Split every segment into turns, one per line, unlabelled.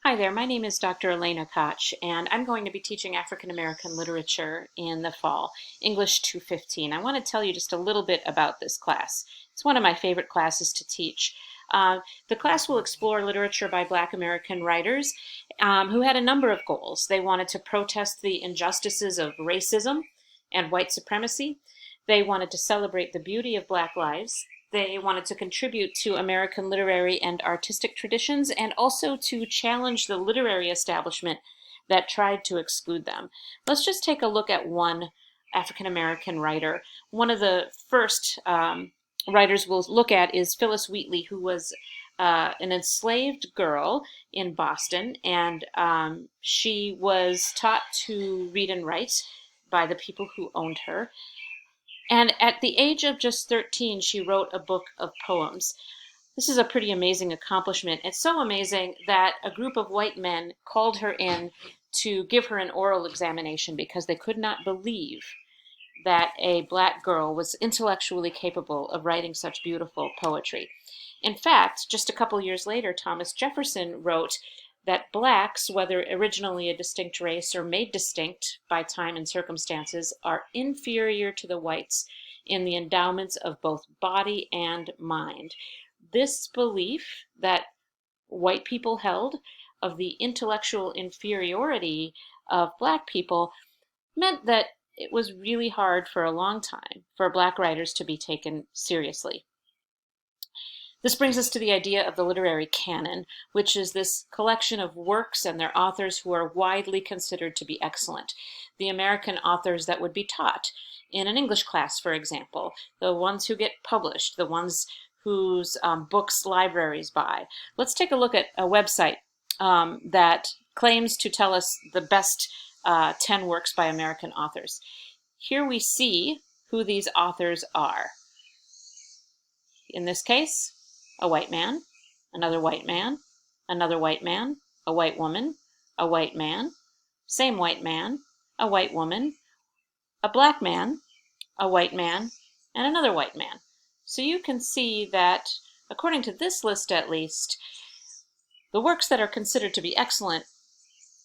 Hi there, my name is Dr. Elena Koch, and I'm going to be teaching African American literature in the fall, English 215. I want to tell you just a little bit about this class. It's one of my favorite classes to teach. The class will explore literature by Black American writers who had a number of goals. They wanted to protest the injustices of racism and white supremacy. They wanted to celebrate the beauty of Black lives. They wanted to contribute to American literary and artistic traditions and also to challenge the literary establishment that tried to exclude them. Let's just take a look at one African American writer. One of the first writers we'll look at is Phyllis Wheatley, who was an enslaved girl in Boston, and she was taught to read and write by the people who owned her. And at the age of just 13, she wrote a book of poems. This is a pretty amazing accomplishment. It's so amazing that a group of white men called her in to give her an oral examination because they could not believe that a Black girl was intellectually capable of writing such beautiful poetry. In fact, just a couple years later, Thomas Jefferson wrote that Blacks, whether originally a distinct race or made distinct by time and circumstances, are inferior to the whites in the endowments of both body and mind. This belief that white people held of the intellectual inferiority of Black people meant that it was really hard for a long time for Black writers to be taken seriously. This brings us to the idea of the literary canon, which is this collection of works and their authors who are widely considered to be excellent. The American authors that would be taught in an English class, for example, the ones who get published, the ones whose books libraries buy. Let's take a look at a website that claims to tell us the best 10 works by American authors. Here we see who these authors are. In this case, a white man, another white man, another white man, a white woman, a white man, same white man, a white woman, a Black man, a white man, and another white man. So you can see that, according to this list at least, the works that are considered to be excellent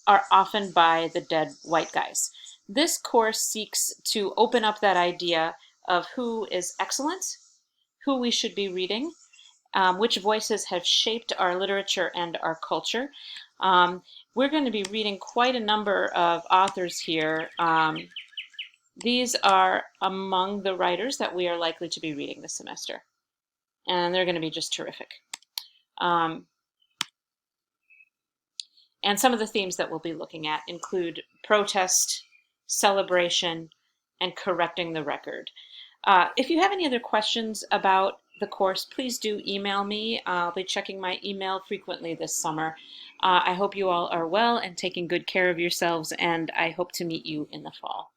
are often by the dead white guys. This course seeks to open up that idea of who is excellent, who we should be reading, which voices have shaped our literature and our culture. We're going to be reading quite a number of authors here. These are among the writers that we are likely to be reading this semester, and they're going to be just terrific. And some of the themes that we'll be looking at include protest, celebration, and correcting the record. If you have any other questions about the course, please do email me. I'll be checking my email frequently this summer. I hope you all are well and taking good care of yourselves, and I hope to meet you in the fall.